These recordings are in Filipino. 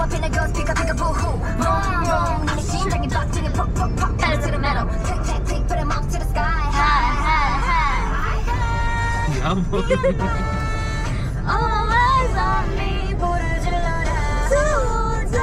up in a ghost, pick up boo hoo. Wrong, wrong, 이 심장이 빡치게 푹 푹 푹. Pedal to the metal, tick tick tick, put 'em up to the sky. High, high, high. All eyes on me, 불을 질러라. Tonight,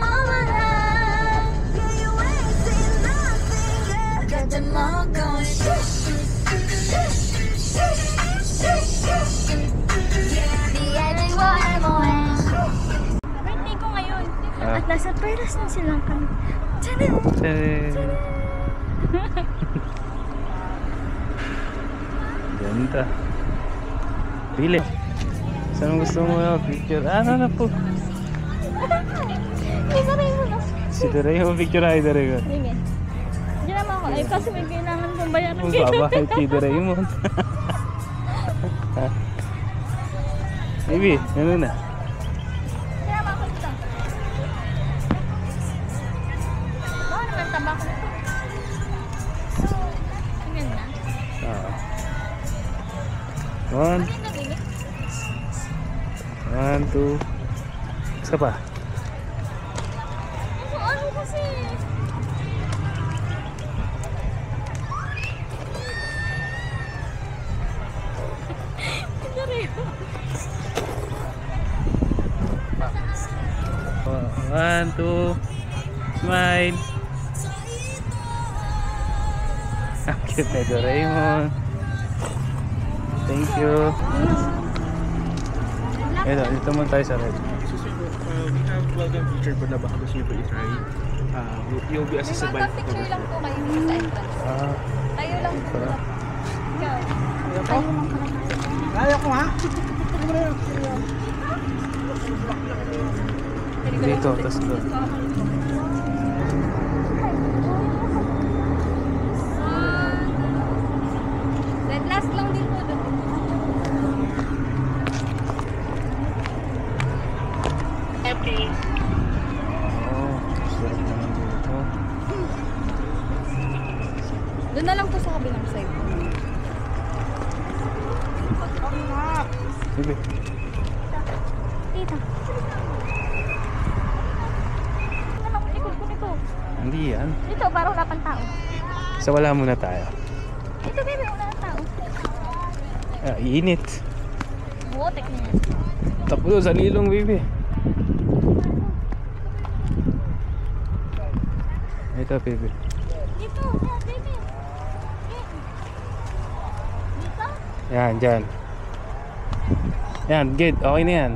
all my life, yeah, you ain't seen nothing yet. Got the mug on, shush, shush, shush, shush, shush. Yeah, the ending what more. Birthday ko ngayon. At nasa Perlas na silang kami. Tchanan! Tchanan! Ganda. Pili. Saan gusto mo na picture? Ano na po? Isa rin mo na. Si Doraemon picture ay Doraemon. Sige. Diyan naman ako. Ay, kasi may kailangan kong bayaran. Babay si Doraemon. Baby, ano na? Diyan naman ako dito. Baka naman tabako nito. Tingnan na. One. Ano yung nabili? 1, 2. Isa pa. Ano kasi? One, two. Smile. Ang cute na Doraemon. Thank you. Ito, dito muna tayo sa red. We have welcome feature po na baka gusto nyo po i-try. You'll be assisted by Picture lang po kayo dito sa entrance. Tayo lang po. Ikaw. Tayo lang po. Kaya ko ha? Dito, tas doon. Then last lang din po doon. Happy. Oh, sarap naman dito. Doon na lang po sa kabilang side. Sige. Tita. Ano lang likod ko nito? Hindi yan. Dito, parang wala pang tao. So wala muna tayo. Ito, baby, wala ng tao. Init. Buotek na yan. Takbo sa nilong, baby. Ito, baby. Dito, yan, baby. Dito? Yan, dyan. Yan, good. Okay na yan.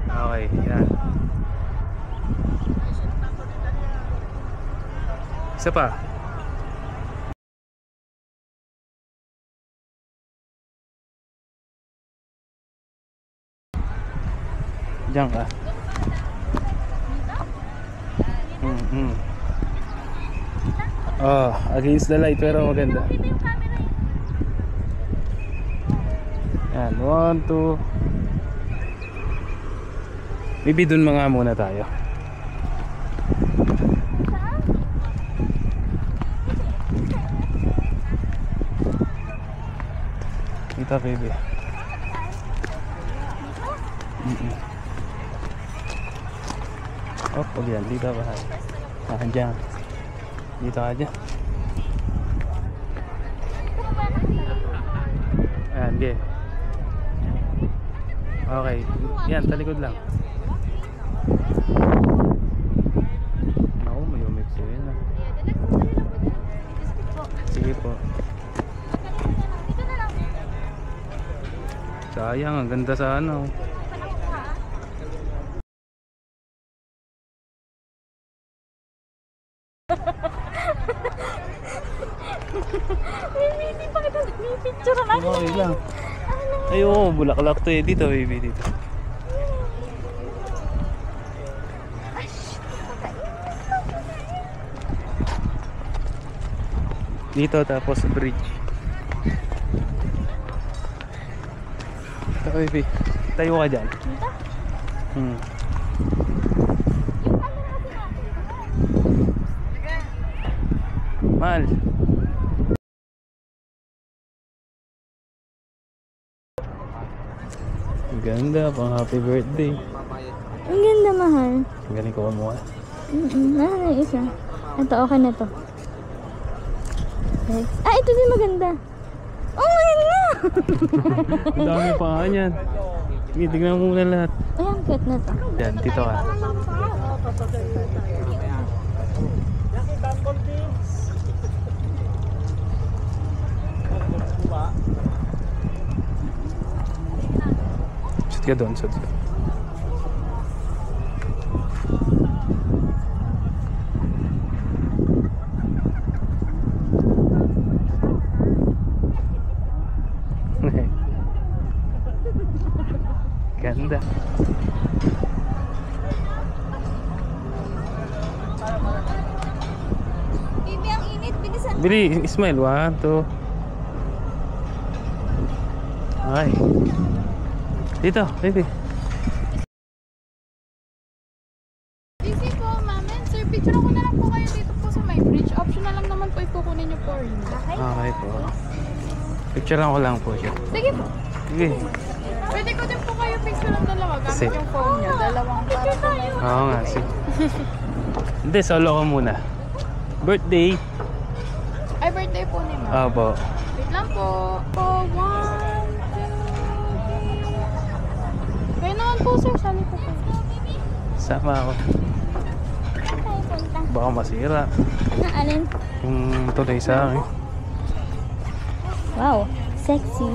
Okay, yan. Isa pa. Diyan ka. Oh, against the light pero maganda. Dito yung camera yun. Yan, 1, 2. Maybe dun mga muna tayo. Dito, baby. Oh, pag yan, dito ba? Dyan. Dito ka dyan. Ayan, okay. Okay, yan, talikod lang. Ako, may umip sa'yo na. Sige po. Dito na lang. Sayang, ang ganda sa ano. Hindi pa kita picture na. Okay lang. Ayun, bulaklak to eh. Dito, baby, dito. Dito, tapos bridge. Ito, baby. Tayo ka dyan. Dito? Mahal. Ang ganda, pang happy birthday. Ang ganda, mahal. Ang galing ko kumuha. Mahal na isa. Ito, okay na to. Okay. Ah, ito din maganda. Oh, maganda! Ang dami pa nga yan. Sige, tignan mo muna lahat. Ay, ang cute na to. Yan, dito ka. Sit ka doon, sit ka. Ganda. Bibi, ang init. Bilisan. Bili, smile. 1, 2. Ay. Dito, baby. Busy po, ma'am. Sir, picture ko na lang po kayo dito po sa my bridge. Optional lang naman po ipukunin niyo po rin. Okay? Okay po. Picture ko lang po siya. Sige po. Sige. Pwede ko din po kayo picture ng dalawa gamit Sige. yung phone niyo. Dalawang para po may... Oo nga, sige. Hindi, solo ko muna. Birthday. Ay, birthday po ni ma'am. Opo. Wait lang po. Po, 1, 2, 3. Kaya naman po, sir. Sali po po. Sama ako. Saan tayo punta? Baka masira. Alin? Yung tuloy sa akin. Wow, sexy.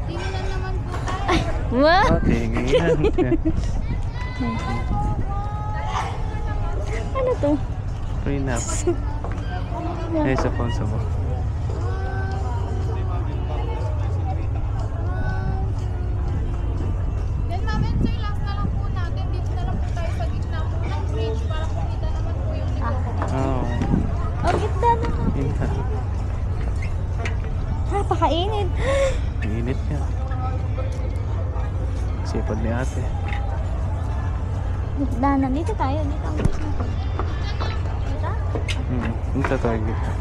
Tingnan naman po tayo. Wow! Tingin. Ano to? Prenup. Ay, sa phone sa mo. Then, ma'am, and sir, last na lang po natin. Dito na lang po tayo sa gitna po ng bridge para po kita naman po yung likod. Oo. Oh, gitna na. Yun na. Napakainit. Init niya. Sipad ni ate. Gitna na. Dito tayo. Dito ang gusto. Dito? Dito tayo. Dito.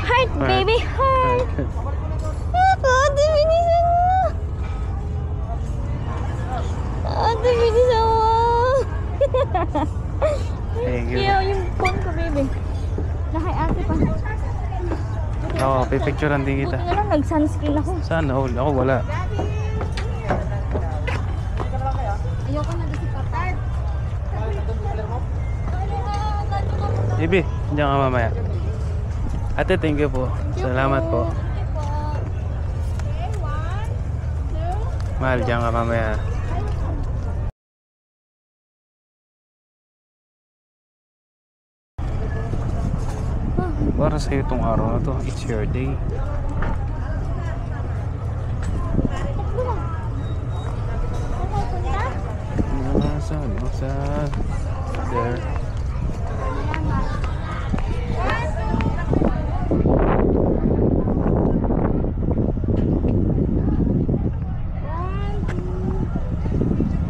Heart, baby, heart. Ako, ate, binisan mo. Ate, binisan mo. Thank you. Yung phone ko, baby. Nakay ate pa. Oo, pipicturean din kita. Buti na lang, nag-sunscreen ako. Sana all. Ako wala. Ayoko na kasi patay. Ibi, diyan ka mamaya. Ate, thank you po. Salamat po. Okay, 1, 2. Mahal, diyan ka mamaya. Para sa'yo itong araw na to. It's your day. Saan? There.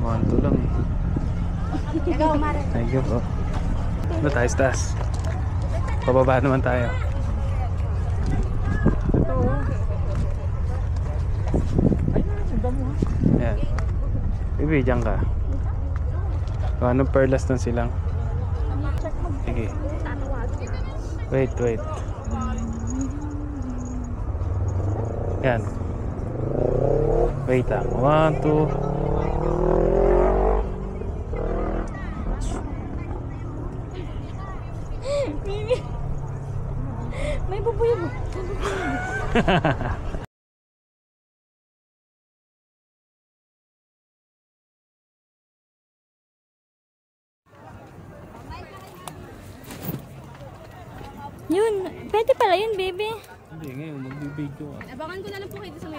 One, two lang. Thank you po. Ano tayo, Stas? Pababa naman tayo. Ayan. Bibi, dyan ka. Anong perlas ng silang? Sige. Wait. Yan. Wait lang. 1, 2. May bubuyog. Yun, pwede pala yun, baby. Hindi, ngayon magbibideo ka. Abangan ko na lang po kayo sa may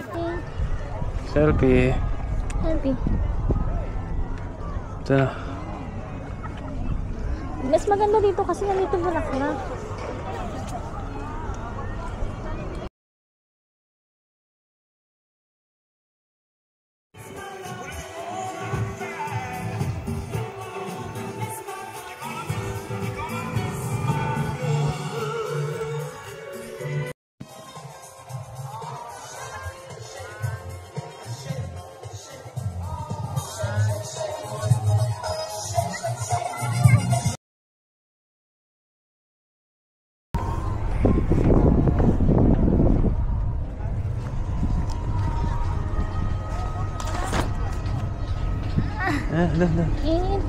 Selfie. Selfie. Ito na. Mas maganda dito kasi nandito bulaklak. Init.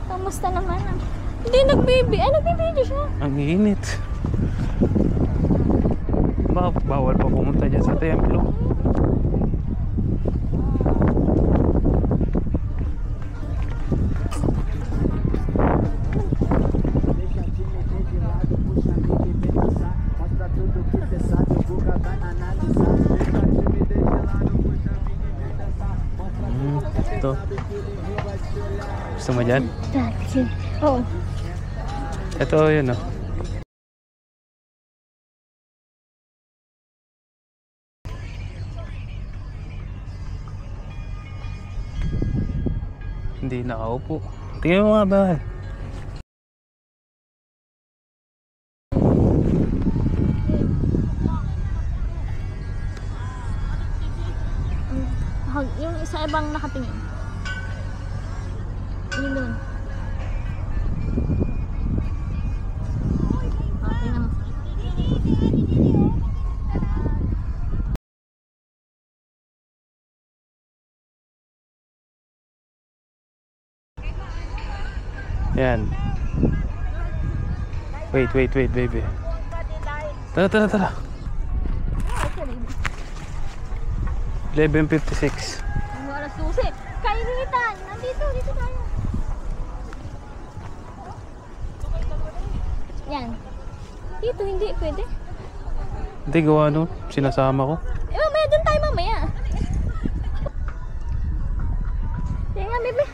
Kamusta naman ah? Hindi nag-baby. Ay, nag-baby siya. Ang init. Bawal pa pumunta dyan sa templo. Ito. Gusto mo dyan? Taxi. Oo. Ito yun oh. Hindi nakaupo. Tingnan mo nga ba? Yung isa ibang nakatingin. Yun dun. Tingnan mo. Yan. Wait, baby. Tara. 11:56. Ang wala susi. Kainitan. Nandito. Dito tayo. Yan. Dito hindi pwede. Hindi gawa no. Sinasama ko. Eh, mamaya dun tayo mamaya. Yan nga, bebe.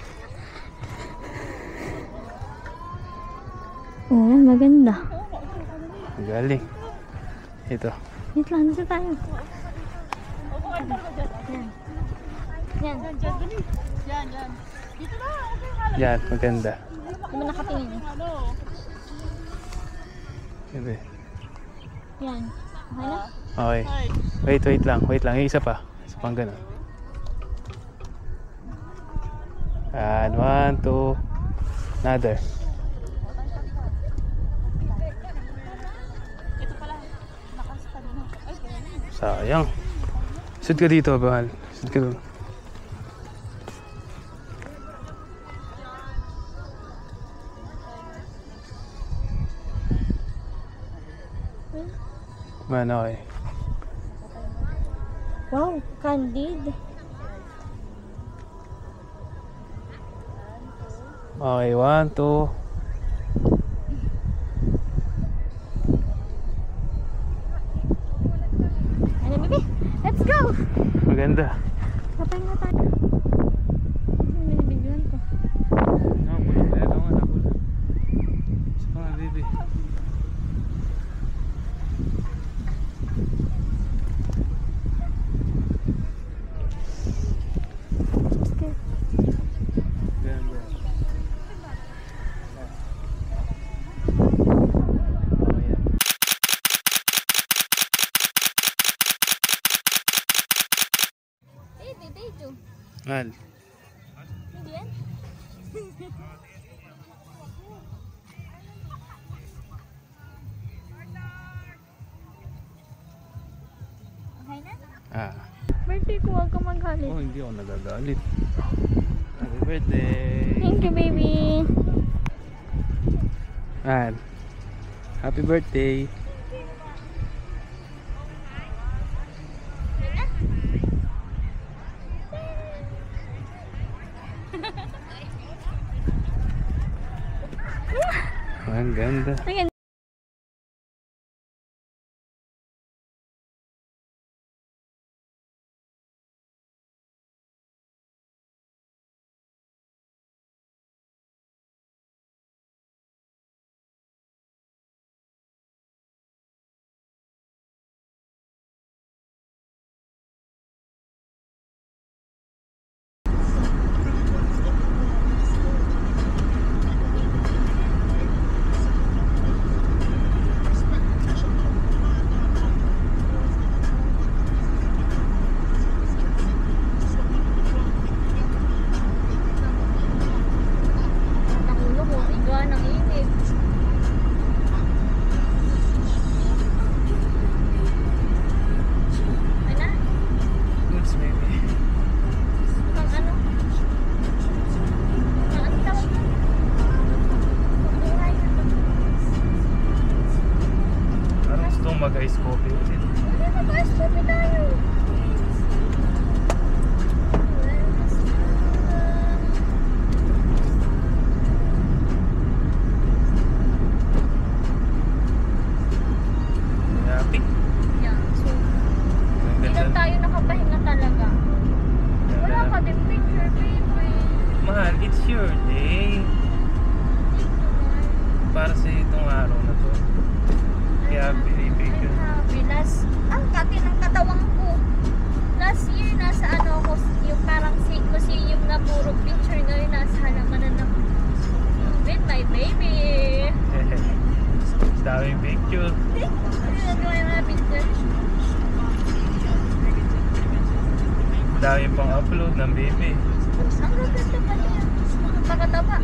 Oo, maganda. Galing. Ito. Dito lang, dito tayo. Yan. Yan, maganda. Di ba nakatingin? Ebe. Yan. Okay na? Okay. Wait lang. Yung isa pa. Isa pang ganun. And 1, 2. Another. Sayang. Sit ka dito, bahal. Sit ka doon. Man, okay. Wow, candid. Okay, 1, 2. Ano, bebe? Let's go! Maganda. Kapay nga tayo. Binibigyan ko. Nakapula. Isa pa nga, baby. Ganda. Oh, yan. Dito. Mahal. Hindi yan? Okay na? Ah. Birthday ko, huwag ka maghalit. Oh, hindi ako nagagalit. Happy birthday. Thank you, baby. Mahal. Happy birthday. Ang ganda. Ayan. naman, it's your day. Para sa itong araw na to. Kaya pinipicture. Happy. Ang kati ng katawan ko. Last year, nasa ano ako, yung parang museum na puro picture. Ngayon, nasa halamanan ng with my baby. Daming picture. Nagawa yung mga picture. Daming pang upload ng baby. Ang gaganda pa niya. Pakataba.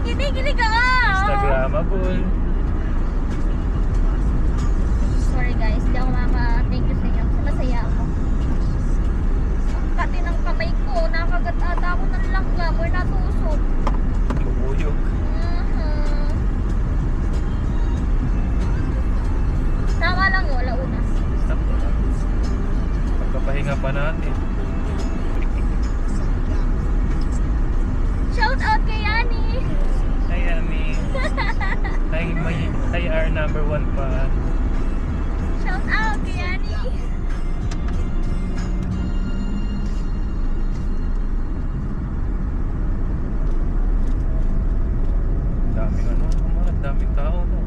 Gini-gini ka nga! Instagramable. Sorry guys, di ako maka-thank you sa inyo. Masaya ako. Ang kati ng kamay ko. Nakagat ata ako ng langgam or natusok. Bubuyog. Tama lang yun, alauna. Stop na lang. Pagkapahinga pa natin. Shout out kay Yani! Hi, Ami. Hi, our number 1 pa. Shout out kay Yani! Daming ano, mga daming tao, no?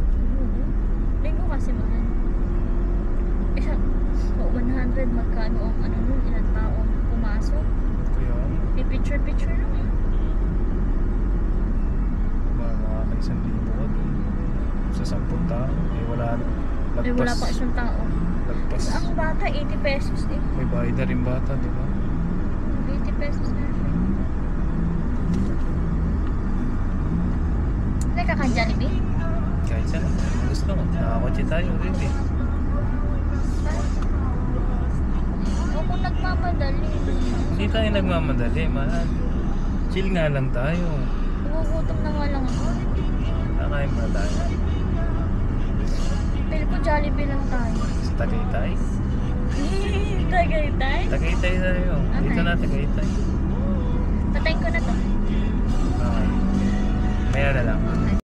Linggo kasi mahal. Isa, 100 magkano ang ano nun, ilang tao ang pumasok. Kaya, May picture-picture lang eh. mga kaisang libo ka dun. Sa 10 tao, eh wala, Eh wala pa isang tao. lagpas. Ang bata, 80 pesos eh. May bayad na rin bata, di ba? 80 pesos na siya. Nagkaka-Jollibee? Kahit saan, gusto mo. Nakakotse tayo, really. O kung nagmamadali. Hindi tayo nagmamadali, mahal. Chill nga lang tayo. Nagugutom na nga lang ako. Nakain ba tayo? Pili ko Jollibee lang tayo. Sa Tagaytay? Tagaytay? Tagaytay tayo. Dito na, Tagaytay. Patayin ko na to. Okay. Maya na lang.